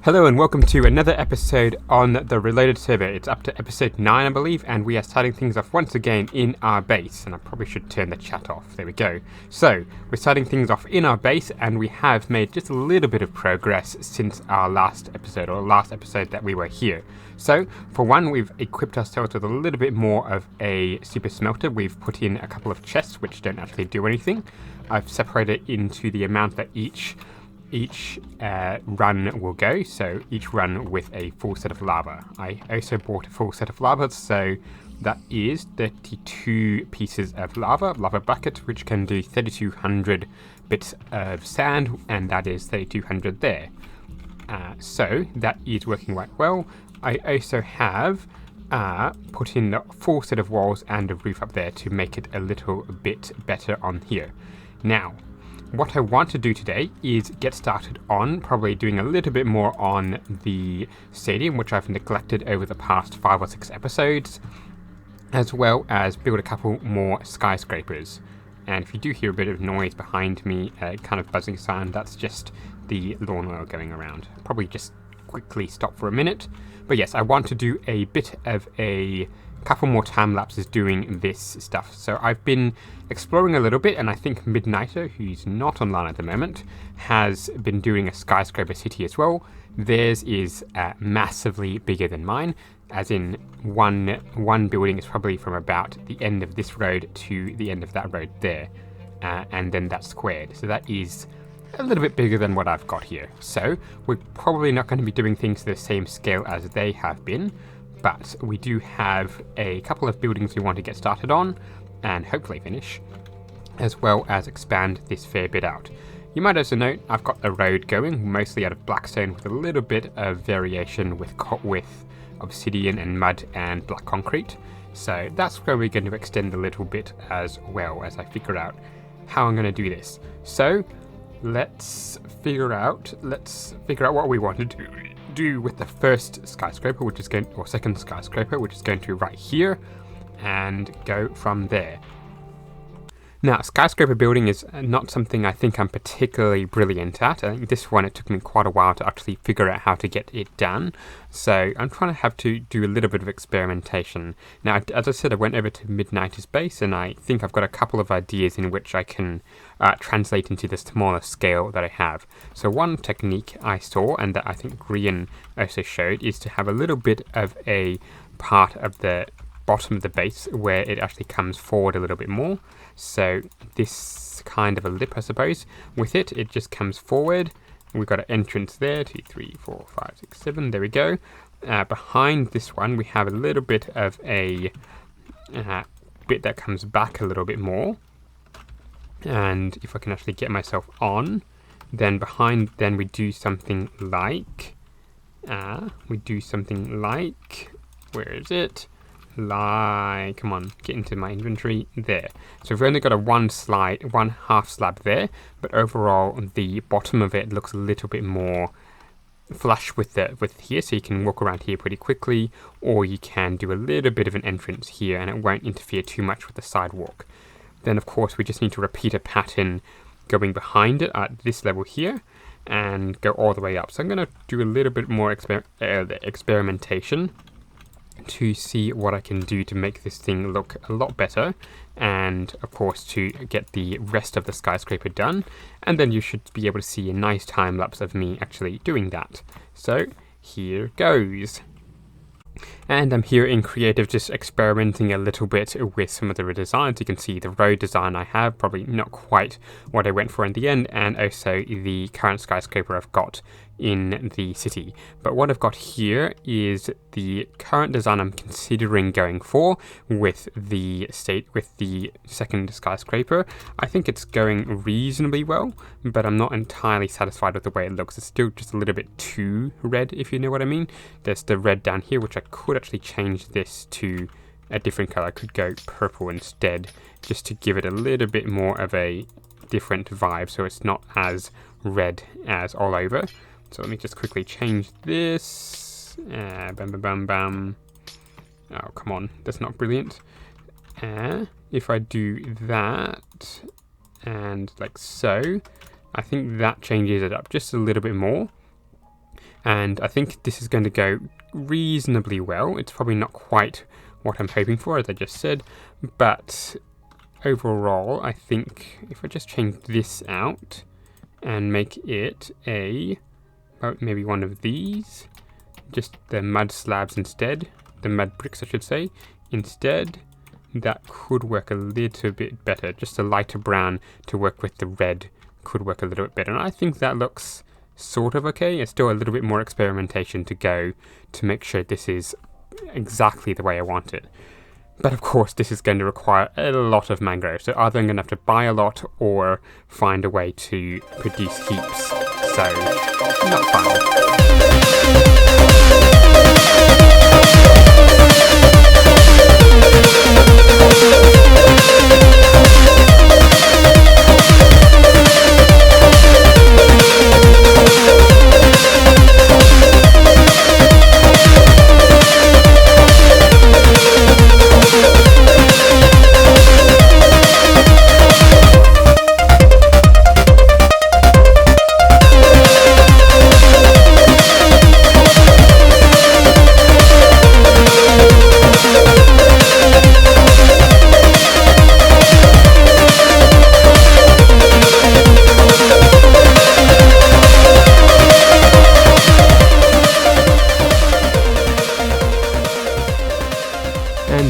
Hello and welcome to another episode on the Reloaded server. It's up to episode 9 I believe, and we are starting things off once again in our base, and I probably should turn the chat off. There we go. So we're starting things off in our base, and we have made just a little bit of progress since our last episode, or last episode that we were here. So for one, we've equipped ourselves with a little bit more of a super smelter. We've put in a couple of chests which don't actually do anything. I've separated into the amount that each run will go, so each run with a full set of lava. I also bought a full set of lava, so that is 32 pieces of lava bucket, which can do 3200 bits of sand, and that is 3200 there. So that is working quite well. I also have put in a full set of walls and a roof up there to make it a little bit better on here. Now, what I want to do today is get started on probably doing a little bit more on the stadium, which I've neglected over the past 5 or 6 episodes, as well as build a couple more skyscrapers. And if you do hear a bit of noise behind me, kind of buzzing sound, that's just the lawnmower going around. Probably just quickly stop for a minute. But yes, I want to do a bit of a couple more time lapses doing this stuff. So I've been exploring a little bit, and I think Midnighter, who's not online at the moment, has been doing a skyscraper city as well. Theirs is massively bigger than mine, as in one building is probably from about the end of this road to the end of that road there, and then that's squared. So that is a little bit bigger than what I've got here. So we're probably not going to be doing things to the same scale as they have been, but we do have a couple of buildings we want to get started on and hopefully finish, as well as expand this fair bit out. You might also note I've got the road going mostly out of blackstone with a little bit of variation with obsidian and mud and black concrete. So that's where we're going to extend a little bit as well as I figure out how I'm going to do this. So let's figure out what we want to do with the first skyscraper, second skyscraper, which is going to be right here, and go from there. Now, skyscraper building is not something I think I'm particularly brilliant at. I think this one, it took me quite a while to actually figure out how to get it done. So I'm trying to have to do a little bit of experimentation. Now, as I said, I went over to Midnighter's base, and I think I've got a couple of ideas in which I can translate into the smaller scale that I have. So one technique I saw, and that I think Grian also showed, is to have a little bit of a part of the bottom of the base where it actually comes forward a little bit more. So this kind of a lip, I suppose. With it just comes forward. We've got an entrance there, 2, 3, 4, 5, 6, 7, there we go. Behind this one, we have a little bit of a bit that comes back a little bit more. And if I can actually get myself on, then we do something like, where is it? Come on, get into my inventory there. So we've only got a one half slab there, but overall the bottom of it looks a little bit more flush with here, so you can walk around here pretty quickly, or you can do a little bit of an entrance here and it won't interfere too much with the sidewalk. Then of course we just need to repeat a pattern going behind it at this level here and go all the way up. So I'm going to do a little bit more experimentation to see what I can do to make this thing look a lot better, and of course to get the rest of the skyscraper done, and then you should be able to see a nice time lapse of me actually doing that. So here goes. And I'm here in creative just experimenting a little bit with some of the designs. You can see the road design I have, probably not quite what I went for in the end, and also the current skyscraper I've got in the city. But what I've got here is the current design I'm considering going for with the second skyscraper. I think it's going reasonably well, but I'm not entirely satisfied with the way it looks. It's still just a little bit too red, if you know what I mean. There's the red down here, which I could actually change this to a different color. I could go purple instead, just to give it a little bit more of a different vibe, so it's not as red as all over. So let me just quickly change this. Bam, bam, bam, bam. Oh, come on. That's not brilliant. If I do that, and like so, I think that changes it up just a little bit more. and I think this is going to go reasonably well. It's probably not quite what I'm hoping for, as I just said, but overall I think if I just change this out and make it maybe one of these, just the mud slabs instead, the mud bricks I should say, instead, that could work a little bit better. Just a lighter brown to work with the red could work a little bit better, and I think that looks sort of okay. It's still a little bit more experimentation to go to make sure this is exactly the way I want it. But of course this is going to require a lot of mangrove, so either I'm going to have to buy a lot or find a way to produce heaps, so not fun.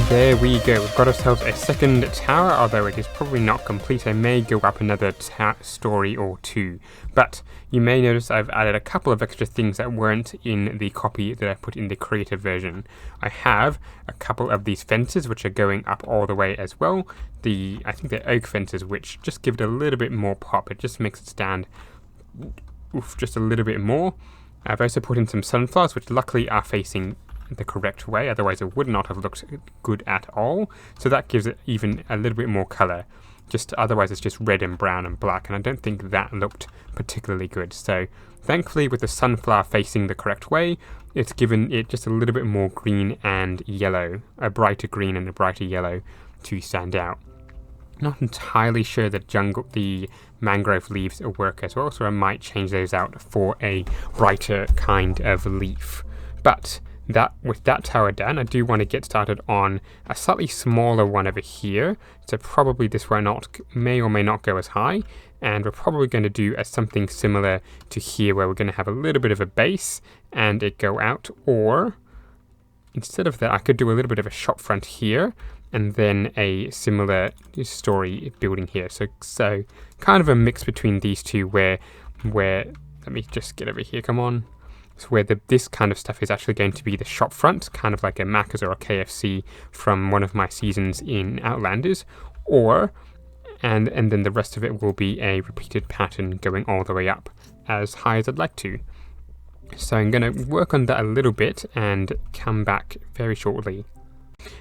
There we go, we've got ourselves a second tower, although it is probably not complete. I may go up another story or two, but you may notice I've added a couple of extra things that weren't in the copy that I put in the creative version. I have a couple of these fences which are going up all the way as well. I think they're oak fences, which just give it a little bit more pop. It just makes it stand just a little bit more. I've also put in some sunflowers, which luckily are facing the correct way, otherwise it would not have looked good at all. So that gives it even a little bit more color. Just otherwise it's just red and brown and black, and I don't think that looked particularly good. So thankfully with the sunflower facing the correct way, it's given it just a little bit more green and yellow, a brighter green and a brighter yellow to stand out. Not entirely sure that the mangrove leaves work as well, so I might change those out for a brighter kind of leaf. But with that tower done, I do want to get started on a slightly smaller one over here. So probably this may or may not go as high, and we're probably going to do something similar to here, where we're going to have a little bit of a base and it go out, or instead of that I could do a little bit of a shop front here and then a similar story building here. So kind of a mix between these two, where let me just get over here, come on. So where this kind of stuff is actually going to be the shop front, kind of like a Macca's or a KFC from one of my seasons in Outlanders, and then the rest of it will be a repeated pattern going all the way up as high as I'd like to. So I'm going to work on that a little bit and come back very shortly.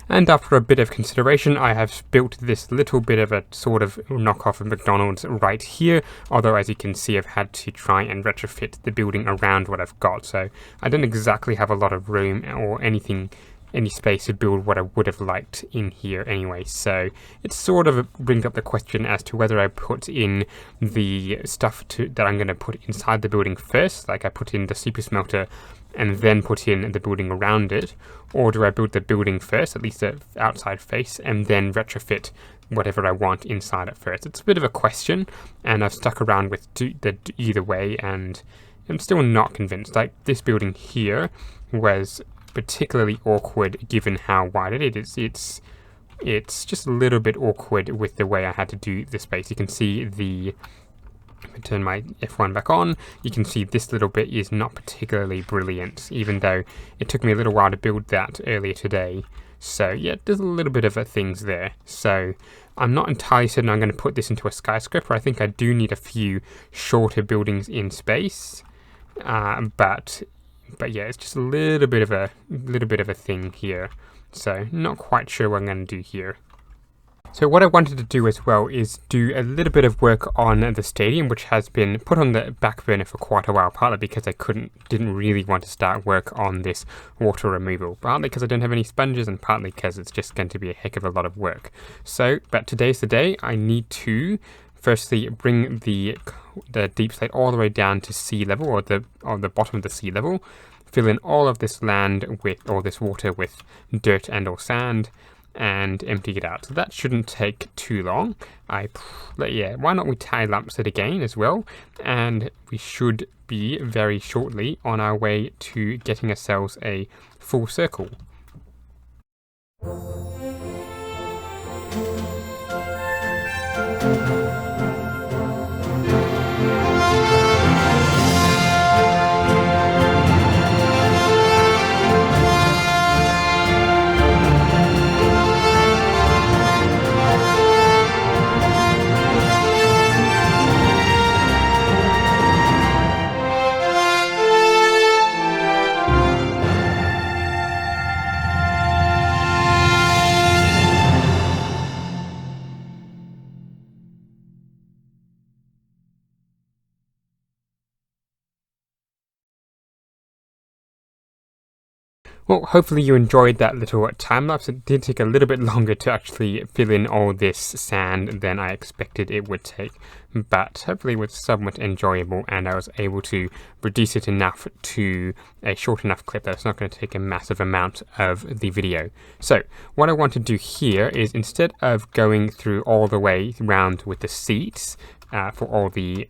And after a bit of consideration, I have built this little bit of a sort of knockoff of McDonald's right here, although as you can see I've had to try and retrofit the building around what I've got, so I don't exactly have a lot of room or any space to build what I would have liked in here anyway. So it sort of brings up the question as to whether I put in the stuff that I'm going to put inside the building first, like I put in the super smelter and then put in the building around it, or do I build the building first, at least the outside face, and then retrofit whatever I want inside at first. It's a bit of a question, and I've stuck around with either way, and I'm still not convinced. Like this building here was particularly awkward given how wide it is. It's just a little bit awkward with the way I had to do the space. You can see if I turn my F1 back on, you can see this little bit is not particularly brilliant, even though it took me a little while to build that earlier today. So yeah, there's a little bit of things there. So I'm not entirely certain I'm going to put this into a skyscraper. I think I do need a few shorter buildings in space, but yeah, it's just a little bit of a thing here. So not quite sure what I'm going to do here. So what I wanted to do as well is do a little bit of work on the stadium, which has been put on the back burner for quite a while, partly because I didn't really want to start work on this water removal, partly because I don't have any sponges and partly because it's just going to be a heck of a lot of work. So, but today's the day. I need to firstly bring the deep slate all the way down to sea level, or the bottom of the sea level. Fill in all of this land with, or this water with dirt and or sand, and empty it out. So that shouldn't take too long. Yeah, why not we time lapse it again as well, and we should be very shortly on our way to getting ourselves a full circle. Well, hopefully you enjoyed that little time lapse. It did take a little bit longer to actually fill in all this sand than I expected it would take, but hopefully it was somewhat enjoyable, and I was able to reduce it enough to a short enough clip that it's not going to take a massive amount of the video. So what I want to do here is, instead of going through all the way around with the seats for all the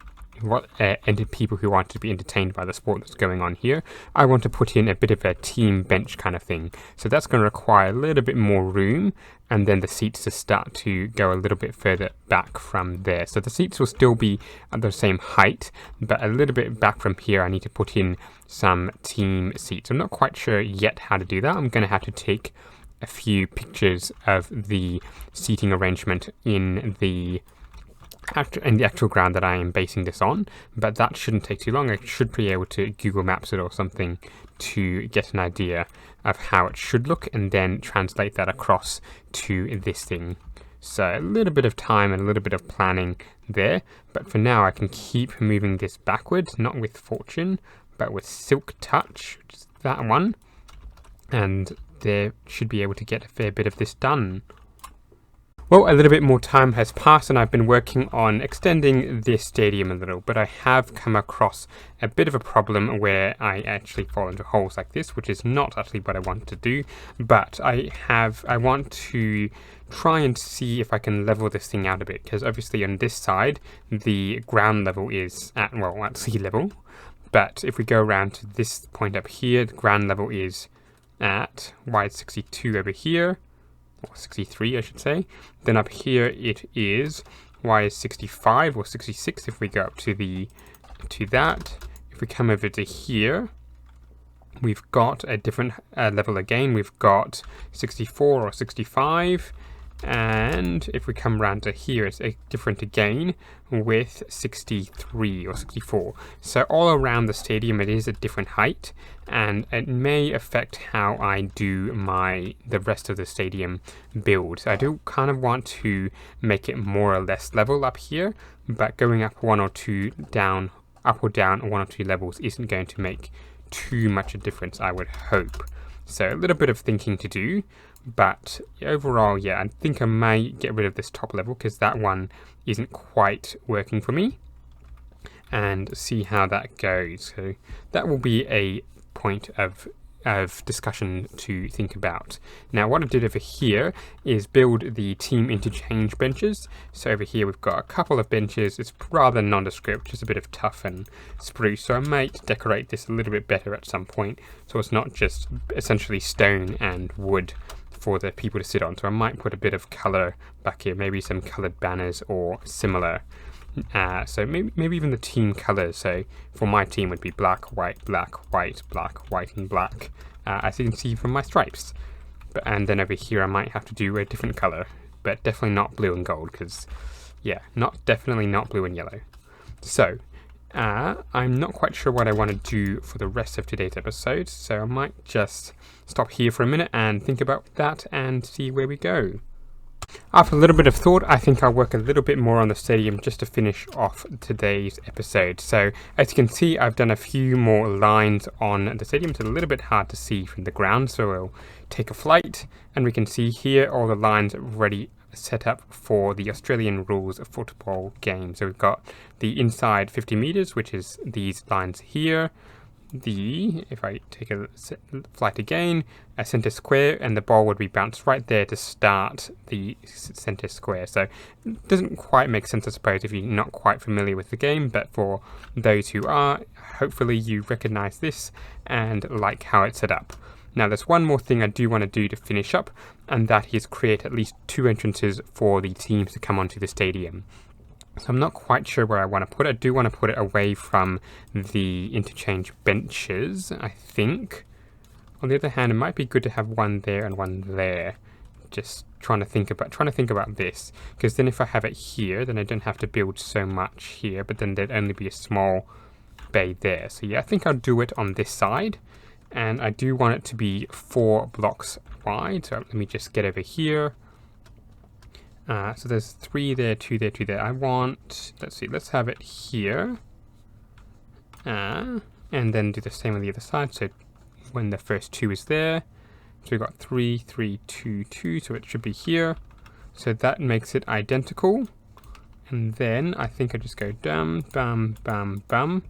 people who want to be entertained by the sport that's going on here, I want to put in a bit of a team bench kind of thing. So that's going to require a little bit more room, and then the seats to start to go a little bit further back from there. So the seats will still be at the same height, but a little bit back from here I need to put in some team seats. I'm not quite sure yet how to do that. I'm going to have to take a few pictures of the seating arrangement in the actual ground that I am basing this on, but that shouldn't take too long. I should be able to Google Maps it or something to get an idea of how it should look, and then translate that across to this thing. So a little bit of time and a little bit of planning there, but for now I can keep moving this backwards, not with Fortune, but with Silk Touch, which is that one, and there should be able to get a fair bit of this done. Well, a little bit more time has passed, and I've been working on extending this stadium a little, but I have come across a bit of a problem where I actually fall into holes like this, which is not actually what I want to do, but I want to try and see if I can level this thing out a bit, because obviously on this side the ground level is at sea level, but if we go around to this point up here, the ground level is at 62 over here, or 63 I should say. Then up here it is is 65 or 66 if we go up to that. If we come over to here, we've got a different level again. We've got 64 or 65, and if we come around to here, it's a different again with 63 or 64. So all around the stadium it is a different height, and it may affect how I do the rest of the stadium build. So I do kind of want to make it more or less level up here, but going up one or two down, up or down one or two levels isn't going to make too much a difference, I would hope. So a little bit of thinking to do, but overall, yeah, I think I may get rid of this top level because that one isn't quite working for me, and see how that goes. So that will be a point of discussion to think about. Now what I did over here is build the team interchange benches. So over here we've got a couple of benches. It's rather nondescript, just a bit of tough and spruce, so I might decorate this a little bit better at some point, so it's not just essentially stone and wood for the people to sit on. So I might put a bit of color back here, maybe some colored banners or similar. So maybe even the team colors. So for my team would be black, white, black, white, black, white, and black, as you can see from my stripes. And then over here I might have to do a different color, but definitely not blue and gold, because yeah, definitely not blue and yellow. So I'm not quite sure what I want to do for the rest of today's episode, so I might just stop here for a minute and think about that and see where we go. After a little bit of thought, I think I'll work a little bit more on the stadium just to finish off today's episode. So as you can see, I've done a few more lines on the stadium. It's a little bit hard to see from the ground, so we'll take a flight and we can see here all the lines already set up for the Australian rules of football game. So we've got the inside 50 meters, which is these lines here. If I take a flight again, a center square, and the ball would be bounced right there to start the center square. So it doesn't quite make sense, I suppose, if you're not quite familiar with the game, but for those who are, hopefully you recognize this and like how it's set up. Now there's one more thing I do want to do to finish up, and that is create at least 2 entrances for the teams to come onto the stadium. So I'm not quite sure where I want to put it. I do want to put it away from the interchange benches, I think. On the other hand, it might be good to have one there and one there. Just trying to think about this, because then if I have it here, then I don't have to build so much here, but then there'd only be a small bay there. So yeah, I think I'll do it on this side, and I do want it to be 4 blocks wide. So let me just get over here. So there's 3 there, 2 there, 2 there. I want, let's have it here. And then do the same on the other side. So when the first 2 is there. So we've got 3, 3, 2, 2. So it should be here. So that makes it identical. And then I think I just go bam, bam, bam, bam.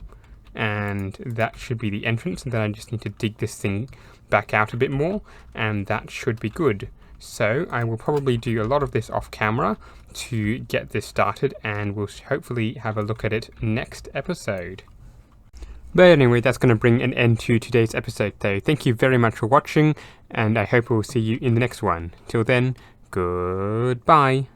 And that should be the entrance. And then I just need to dig this thing back out a bit more. And that should be good. So I will probably do a lot of this off camera to get this started, and we'll hopefully have a look at it next episode. But anyway, that's going to bring an end to today's episode though. Thank you very much for watching, and I hope we'll see you in the next one. Till then, goodbye.